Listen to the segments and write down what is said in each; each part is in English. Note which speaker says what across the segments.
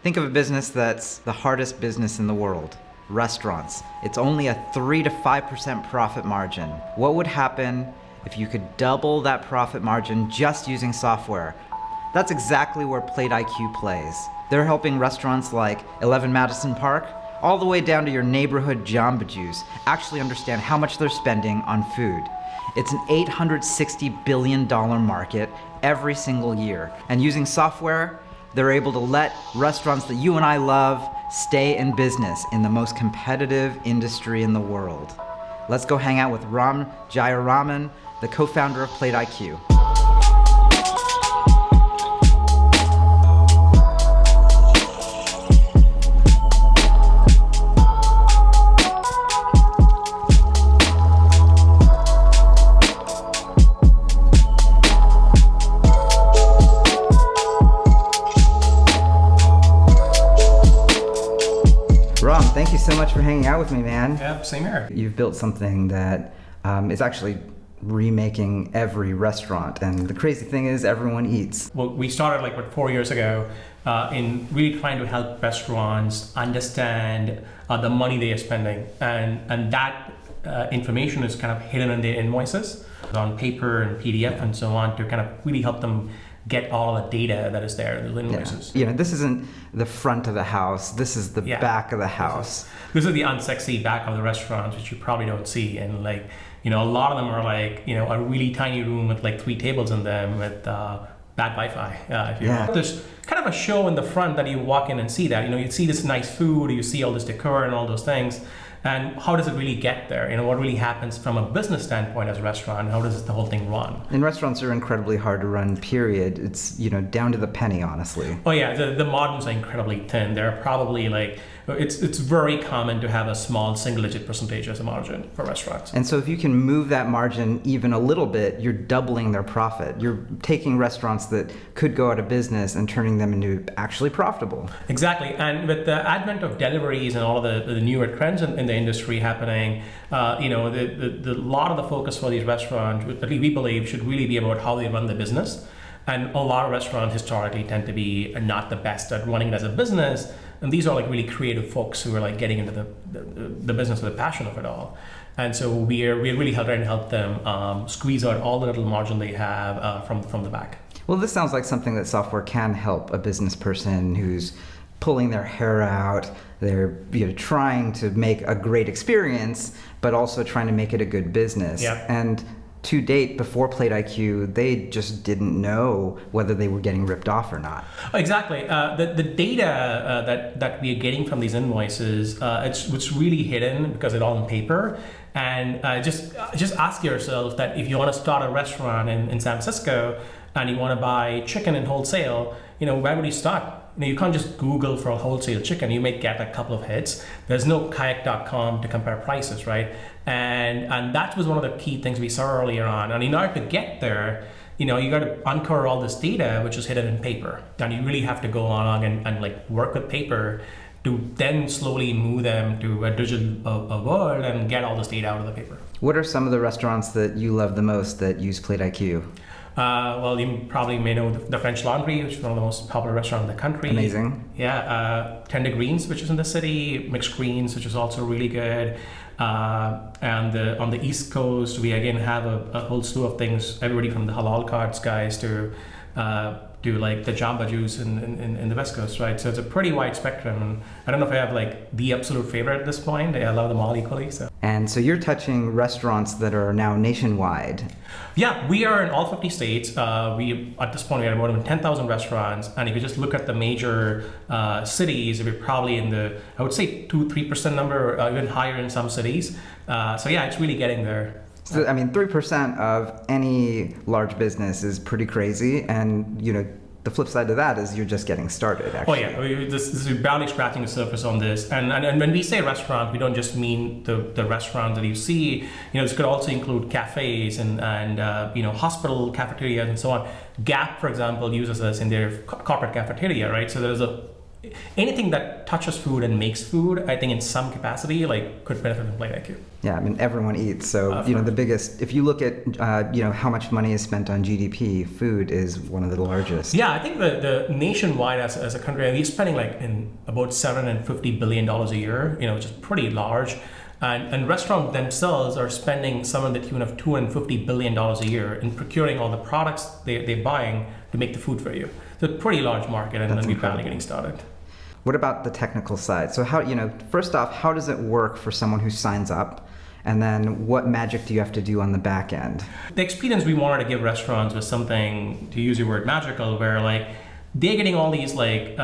Speaker 1: Think of a business that's the hardest business in the world, restaurants. It's only a 3 to 5% profit margin. What would happen if you could double that profit margin just using software? That's exactly where Plate IQ plays. They're helping restaurants like 11 Madison Park, all the way down to your neighborhood Jamba Juice, actually understand how much they're spending on food. It's an $860 billion market every single year. And using software, they're able to let restaurants that you and I love stay in business in the most competitive industry in the world. Let's go hang out with Ram Jayaraman, the co-founder of Plate IQ. Ram, thank you so much for hanging out with me, man.
Speaker 2: Yeah, same here.
Speaker 1: You've built something that is actually remaking every restaurant, and the crazy thing is everyone eats.
Speaker 2: Well, we started 4 years ago in really trying to help restaurants understand the money they are spending, and that information is kind of hidden in their invoices on paper and PDF and so on to kind of really help them get all the data that is there in the invoices.
Speaker 1: Yeah. This isn't the front of the house, this is the back of the house.
Speaker 2: This is the unsexy back of the restaurant, which you probably don't see. And a lot of them are a really tiny room with 3 tables in them with bad Wi-Fi. There's kind of a show in the front that you walk in and see that. You see this nice food, you see all this decor and all those things. And how does it really get there? What really happens from a business standpoint as a restaurant? How does the whole thing run?
Speaker 1: And restaurants are incredibly hard to run, period. It's, down to the penny, honestly.
Speaker 2: Oh yeah, the margins are incredibly thin. They're probably it's very common to have a small single-digit percentage as a margin for restaurants.
Speaker 1: And so if you can move that margin even a little bit, you're doubling their profit. You're taking restaurants that could go out of business and turning them into actually profitable.
Speaker 2: Exactly. And with the advent of deliveries and all of the newer trends in the industry happening, the lot of the focus for these restaurants, that we believe, should really be about how they run the business. And a lot of restaurants historically tend to be not the best at running it as a business. And these are really creative folks who are getting into the business with the passion of it all. And so we're really trying to help them squeeze out all the little margin they have from the back.
Speaker 1: Well, this sounds like something that software can help a business person who's pulling their hair out. They're trying to make a great experience, but also trying to make it a good business.
Speaker 2: Yeah.
Speaker 1: And to date, before Plate IQ, they just didn't know whether they were getting ripped off or not.
Speaker 2: Exactly. The data that we are getting from these invoices, it's really hidden because it's all on paper. And just ask yourself that if you want to start a restaurant in San Francisco and you want to buy chicken in wholesale, where would you start? You can't just Google for a wholesale chicken. You may get a couple of hits. There's no kayak.com to compare prices, right? And that was one of the key things we saw earlier on. And in order to get there, you got to uncover all this data, which is hidden in paper. And you really have to go along and work with paper to then slowly move them to a digital world and get all this data out of the paper.
Speaker 1: What are some of the restaurants that you love the most that use Plate IQ?
Speaker 2: Well, you probably may know the French Laundry, which is one of the most popular restaurants in the country.
Speaker 1: Amazing.
Speaker 2: Yeah, Tender Greens, which is in the city, Mixed Greens, which is also really good. And on the East Coast, we again have a whole slew of things, everybody from the halal cards guys to the Jamba Juice in the West Coast, right? So it's a pretty wide spectrum. And I don't know if I have the absolute favorite at this point. I love them all equally.
Speaker 1: And so you're touching restaurants that are now nationwide.
Speaker 2: Yeah, we are in all 50 states. At this point, we have more than 10,000 restaurants. And if you just look at the major cities, we're probably in the, I would say 2-3% number, even higher in some cities. So yeah, it's really getting there.
Speaker 1: So, 3% of any large business is pretty crazy. And, the flip side of that is you're just getting started, actually.
Speaker 2: Oh yeah, this is barely scratching the surface on this. And when we say restaurant, we don't just mean the restaurants that you see. This could also include cafes and hospital cafeterias and so on. Gap, for example, uses us in their corporate cafeteria, right? So there's a anything that touches food and makes food, I think in some capacity, like could benefit from Plate IQ.
Speaker 1: Yeah, I mean, everyone eats. So, the biggest, if you look at, how much money is spent on GDP, food is one of the largest.
Speaker 2: Yeah, I think the nationwide as a country, we're spending like in about $750 billion a year, which is pretty large. And restaurants themselves are spending some of the tune of $250 billion a year in procuring all the products they're buying to make the food for you. It's a pretty large market, and we're finally getting started.
Speaker 1: What about the technical side? So how, first off, how does it work for someone who signs up? And then what magic do you have to do on the back end?
Speaker 2: The experience we wanted to give restaurants was something, to use your word, magical, where like they're getting all these like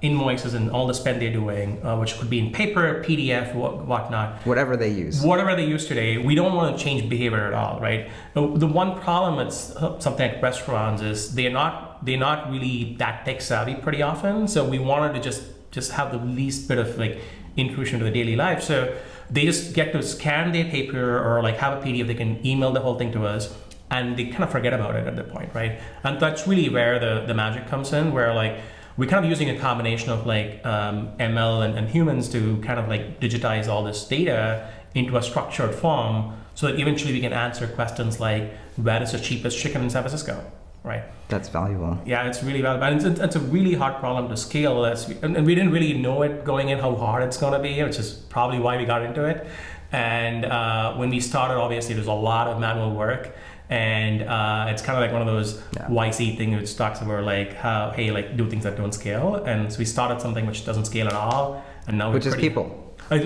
Speaker 2: invoices and all the spend they're doing, which could be in paper, PDF, whatnot.
Speaker 1: Whatever they use.
Speaker 2: Whatever they use today. We don't want to change behavior at all, right? The one problem with something like restaurants is they're not really that tech savvy pretty often. So we wanted to just have the least bit of like intrusion to the daily life. So they just get to scan their paper or like have a PDF. They can email the whole thing to us, and they kind of forget about it at that point, right? And that's really where the magic comes in, where like we're kind of using a combination of like ML and humans to kind of like digitize all this data into a structured form, so that eventually we can answer questions like, where is the cheapest chicken in San Francisco, right?
Speaker 1: That's valuable.
Speaker 2: Yeah, it's really valuable. And it's a really hard problem to scale. And we didn't really know it going in, how hard it's going to be, which is probably why we got into it. And when we started, obviously, there's a lot of manual work. And it's kind of like one of those YC things which talks about like how, hey, like do things that don't scale. And so we started something which doesn't scale at all. And now
Speaker 1: which is people.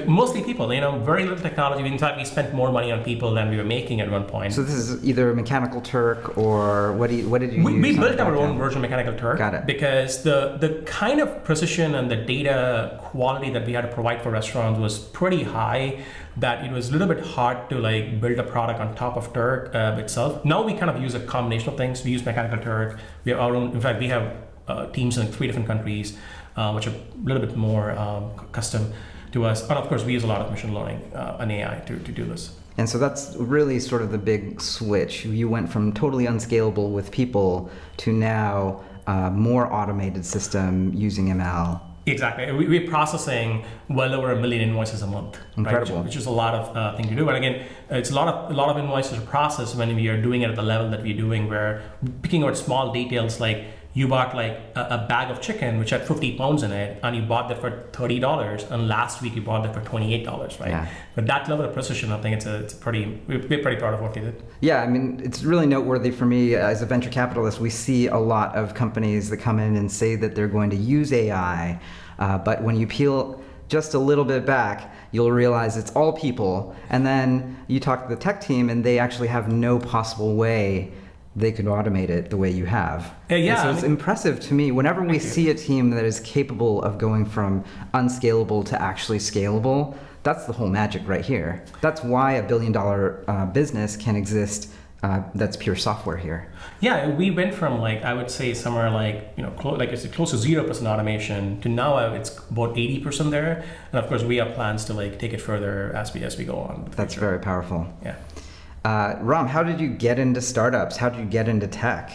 Speaker 2: Mostly people, very little technology. In fact, we spent more money on people than we were making at one point.
Speaker 1: So this is either Mechanical Turk or what did you use?
Speaker 2: We built our own version of Mechanical Turk.
Speaker 1: Got it.
Speaker 2: Because the kind of precision and the data quality that we had to provide for restaurants was pretty high, that it was a little bit hard to like build a product on top of Turk itself. Now we kind of use a combination of things. We use Mechanical Turk. We have our own. In fact, we have teams in 3 different countries, which are a little bit more custom to us. And of course, we use a lot of machine learning and AI to do this.
Speaker 1: And so that's really sort of the big switch. You went from totally unscalable with people to now more automated system using ML.
Speaker 2: Exactly. We're processing well over 1 million invoices a month.
Speaker 1: Incredible.
Speaker 2: Right? Which is a lot of thing to do. And again, it's a lot of invoices to process when we are doing it at the level that we're doing, where picking out small details like you bought like a bag of chicken which had 50 pounds in it, and you bought that for $30, and last week you bought that for $28, right? Yeah. But that level of precision, I think we're pretty proud of what we did.
Speaker 1: Yeah, I mean, it's really noteworthy for me as a venture capitalist. We see a lot of companies that come in and say that they're going to use AI, but when you peel just a little bit back, you'll realize it's all people, and then you talk to the tech team and they actually have no possible way they could automate it the way you have.
Speaker 2: Yeah,
Speaker 1: so it's impressive to me. Whenever we see a team that is capable of going from unscalable to actually scalable, that's the whole magic right here. That's why $1 billion business can exist that's pure software here.
Speaker 2: Yeah, we went from like, I would say somewhere like, it's close to 0% automation to now it's about 80% there. And of course we have plans to like take it further as we go on.
Speaker 1: That's very powerful.
Speaker 2: Yeah.
Speaker 1: Ram, how did you get into startups? How did you get into tech?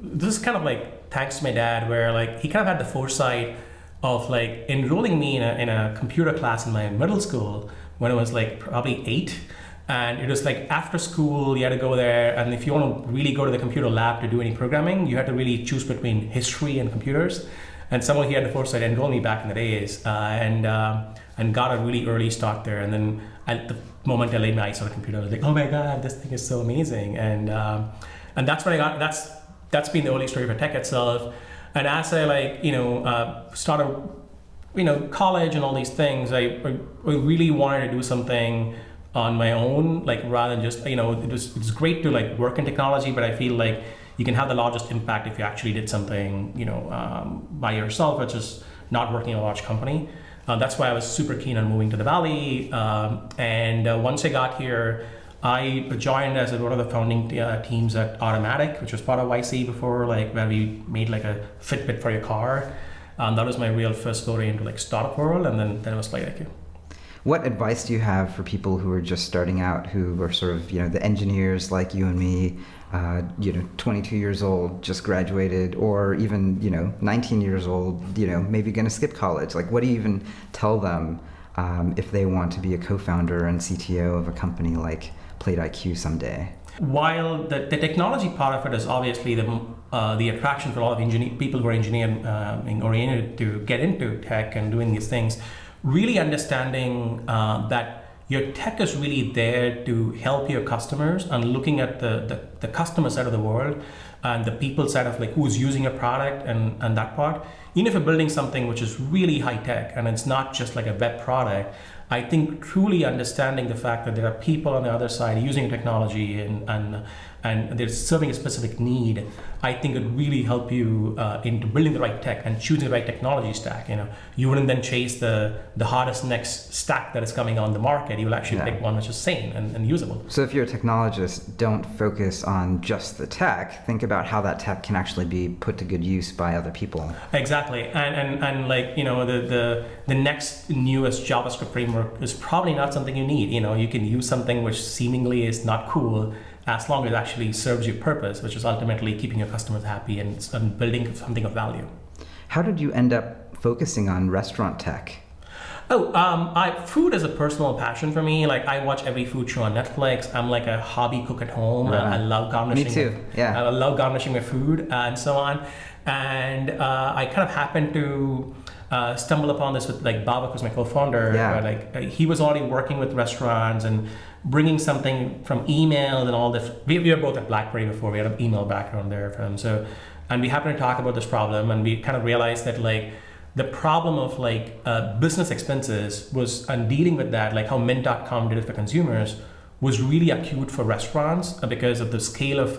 Speaker 2: This is kind of like thanks to my dad, where like he kind of had the foresight of like enrolling me in a computer class in my middle school when I was like probably 8. And it was like after school, you had to go there. And if you want to really go to the computer lab to do any programming, you had to really choose between history and computers. And someone he had the foresight enrolled me back in the days and got a really early start there. And then at the moment I laid my eyes on the computer, I was like, oh my God, this thing is so amazing. And that's when I got, that's been the early story for tech itself. And as I started, college and all these things, I really wanted to do something on my own, like rather than just, it's great to like work in technology, but I feel like you can have the largest impact if you actually did something, by yourself, which is not working in a large company. That's why I was super keen on moving to the Valley. And once I got here, I joined as one of the founding teams at Automatic, which was part of YC before, like where we made like a Fitbit for your car. That was my real first foray into like startup world, and then it was Plate IQ.
Speaker 1: What advice do you have for people who are just starting out, who are sort of, the engineers like you and me, 22 years old, just graduated, or even, 19 years old, maybe going to skip college? Like, what do you even tell them if they want to be a co-founder and CTO of a company like PlateIQ someday?
Speaker 2: While the technology part of it is obviously the attraction for a lot of people who are engineering oriented to get into tech and doing these things, really understanding that your tech is really there to help your customers, and looking at the customer side of the world and the people side of like who's using a product and that part. Even if you're building something which is really high tech and it's not just like a web product, I think truly understanding the fact that there are people on the other side using technology and they're serving a specific need, I think it really help you into building the right tech and choosing the right technology stack. You wouldn't then chase the hardest next stack that is coming on the market. You will actually pick one which is sane and usable.
Speaker 1: So if you're a technologist, don't focus on just the tech. Think about how that tech can actually be put to good use by other people.
Speaker 2: Exactly, and like the next newest JavaScript framework is probably not something you need. You can use something which seemingly is not cool, as long as it actually serves your purpose, which is ultimately keeping your customers happy and building something of value.
Speaker 1: How did you end up focusing on restaurant tech?
Speaker 2: Food is a personal passion for me. Like, I watch every food show on Netflix. I'm like a hobby cook at home.
Speaker 1: Right.
Speaker 2: I love garnishing.
Speaker 1: Me too. Yeah.
Speaker 2: I love garnishing my food and so on. And I kind of happened to stumble upon this with like Babak, who's my co-founder.
Speaker 1: Yeah.
Speaker 2: Where, he was already working with restaurants and bringing something from email and all this. We were both at BlackBerry before. We had an email background there from him. And we happened to talk about this problem, and we kind of realized that like the problem of like business expenses was, and dealing with that, like how Mint.com did it for consumers, was really acute for restaurants because of the scale of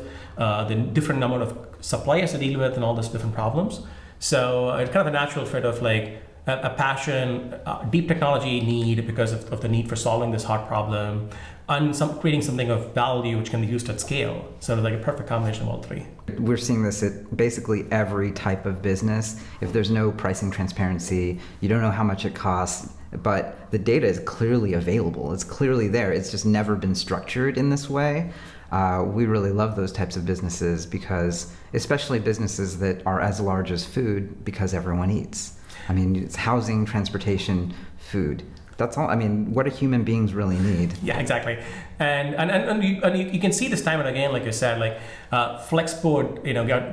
Speaker 2: the different number of suppliers to deal with and all those different problems. So it's kind of a natural fit of like a passion, deep technology need because of the need for solving this hard problem, and creating something of value which can be used at scale. So it's like a perfect combination of all three.
Speaker 1: We're seeing this at basically every type of business. If there's no pricing transparency, you don't know how much it costs, but the data is clearly available. It's clearly there. It's just never been structured in this way. We really love those types of businesses because, especially businesses that are as large as food, because everyone eats. I mean, it's housing, transportation, food. That's all. I mean, what do human beings really need?
Speaker 2: Yeah, exactly. And you can see this time and again, like you said, like Flexport,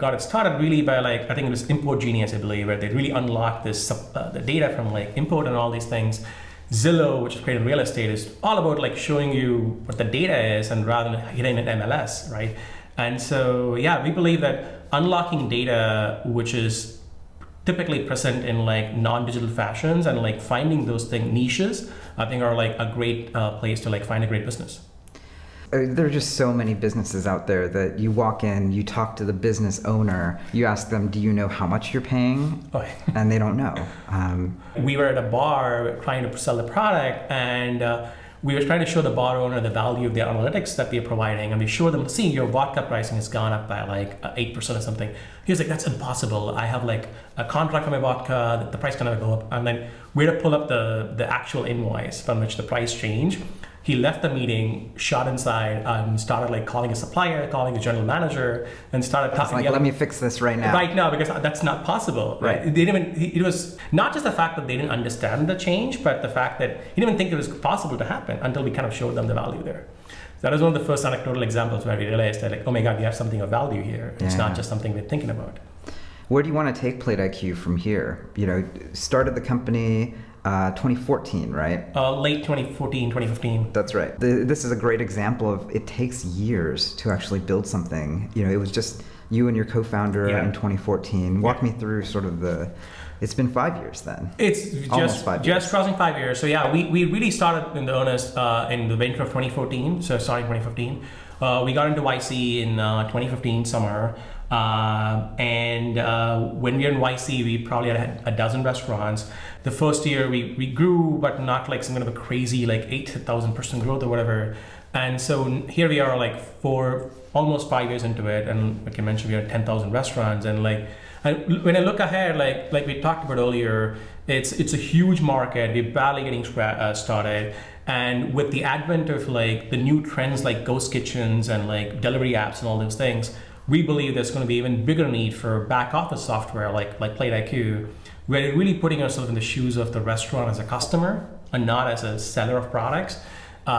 Speaker 2: got it started really by like, I think it was Import Genius, I believe, where they really unlocked this the data from like import and all these things. Zillow, which is created real estate, is all about like showing you what the data is, and rather than hitting an MLS, right? And so, yeah, we believe that unlocking data, which is typically present in like non-digital fashions, and like finding those niches, I think are like a great place to like find a great business.
Speaker 1: There are just so many businesses out there that you walk in, you talk to the business owner, you ask them, do you know how much you're paying? Oh. And they don't know.
Speaker 2: We were at a bar trying to sell the product, and we were trying to show the bar owner the value of the analytics that we are providing, and we show them, see, your vodka pricing has gone up by like 8% or something. He was like, that's impossible. I have like a contract for my vodka, the price can never go up. And then we had to pull up the actual invoice from which the price changed. He left the meeting, shot inside, and started like calling a supplier, calling a general manager, and started talking.
Speaker 1: Like, let me fix this right now.
Speaker 2: Right now, because that's not possible. Right? It was not just the fact that they didn't understand the change, but the fact that he didn't even think it was possible to happen until we kind of showed them the value there. So that was one of the first anecdotal examples where we realized that, like, oh my God, we have something of value here. It's not just something we're thinking about.
Speaker 1: Where do you want to take PlateIQ from here? Started the company 2014, right?
Speaker 2: Late 2014, 2015.
Speaker 1: That's right. This is a great example of it takes years to actually build something. It was just you and your co-founder in 2014. Walk me through sort of it's been 5 years then.
Speaker 2: It's
Speaker 1: almost 5 years.
Speaker 2: Just crossing 5 years. So yeah, we really started in the earnest in the winter of 2014. So starting 2015. We got into YC in 2015 summer. And when we were in YC, we probably had a dozen restaurants. The first year we grew, but not like some kind of a crazy like 8,000% growth or whatever. And so here we are like almost 5 years into it. And like I mentioned, we are 10,000 restaurants. And like, when I look ahead, like we talked about earlier, It's a huge market. We're barely getting started. And with the advent of like the new trends like ghost kitchens and like delivery apps and all those things, we believe there's going to be even bigger need for back office software like Plate IQ, where we're really putting ourselves in the shoes of the restaurant as a customer and not as a seller of products. We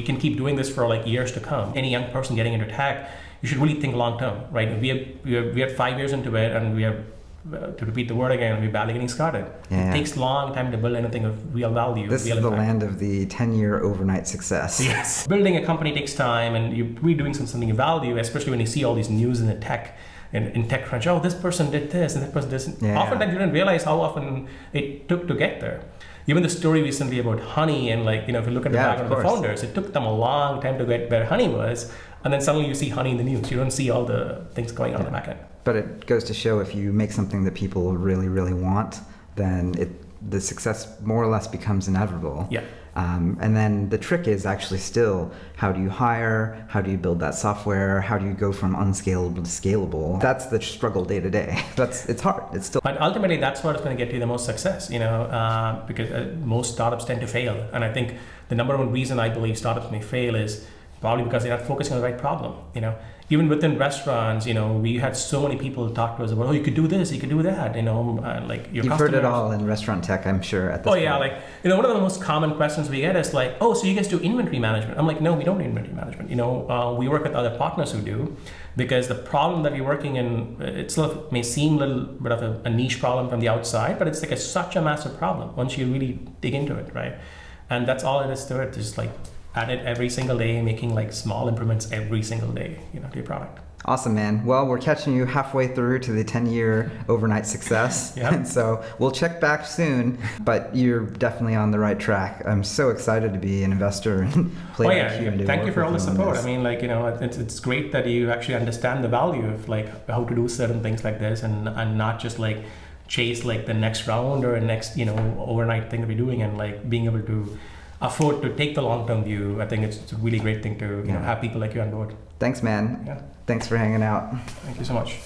Speaker 2: can keep doing this for like years to come. Any young person getting into tech, you should really think long term, right? We are 5 years into it, and we are, to repeat the word again, we're barely getting started.
Speaker 1: Yeah.
Speaker 2: It takes a long time to build anything of real value.
Speaker 1: This
Speaker 2: real
Speaker 1: is the
Speaker 2: impact.
Speaker 1: land of the 10-year overnight success.
Speaker 2: Yes. Building a company takes time, and you're really doing something of value, especially when you see all these news in the tech. In TechCrunch, oh, this person did this and that person did this.
Speaker 1: Yeah.
Speaker 2: Often you didn't realize how often it took to get there. Even the story recently about honey and if you look at the background of the founders, it took them a long time to get where honey was, and then suddenly you see honey in the news. You don't see all the things going on in the back end.
Speaker 1: But it goes to show if you make something that people really, really want, then the success more or less becomes inevitable.
Speaker 2: Yeah.
Speaker 1: And then the trick is actually still, how do you hire? How do you build that software? How do you go from unscalable to scalable? That's the struggle day to day. It's hard. It's still.
Speaker 2: But ultimately, that's what is going to get you the most success, because most startups tend to fail. And I think the number one reason I believe startups may fail is probably because they're not focusing on the right problem. Even within restaurants, we had so many people talk to us about, oh, you could do this, you could do that, like your
Speaker 1: You've
Speaker 2: customers.
Speaker 1: heard it all in restaurant tech, I'm sure, at this point.
Speaker 2: Yeah, one of the most common questions we get is like, oh, so you guys do inventory management? I'm like, no, we don't do inventory management. We work with other partners who do, because the problem that we're working in, it sort of may seem a little bit of a niche problem from the outside, but it's like such a massive problem once you really dig into it, right? And that's all it is to it, just like at it every single day, making like small improvements every single day, to your product.
Speaker 1: Awesome, man. Well, we're catching you halfway through to the 10-year overnight success.
Speaker 2: Yep.
Speaker 1: And so we'll check back soon, but you're definitely on the right track. I'm so excited to be an investor in Plate IQ and to
Speaker 2: thank you
Speaker 1: work
Speaker 2: for
Speaker 1: with
Speaker 2: all the
Speaker 1: you on
Speaker 2: support.
Speaker 1: this.
Speaker 2: I mean, it's great that you actually understand the value of like how to do certain things like this, and not just like chase like the next round or next, overnight thing that we're doing, and like being able to afford to take the long-term view. I think it's a really great thing to have people like you on board.
Speaker 1: Thanks, man.
Speaker 2: Yeah.
Speaker 1: Thanks for hanging out.
Speaker 2: Thank you so much.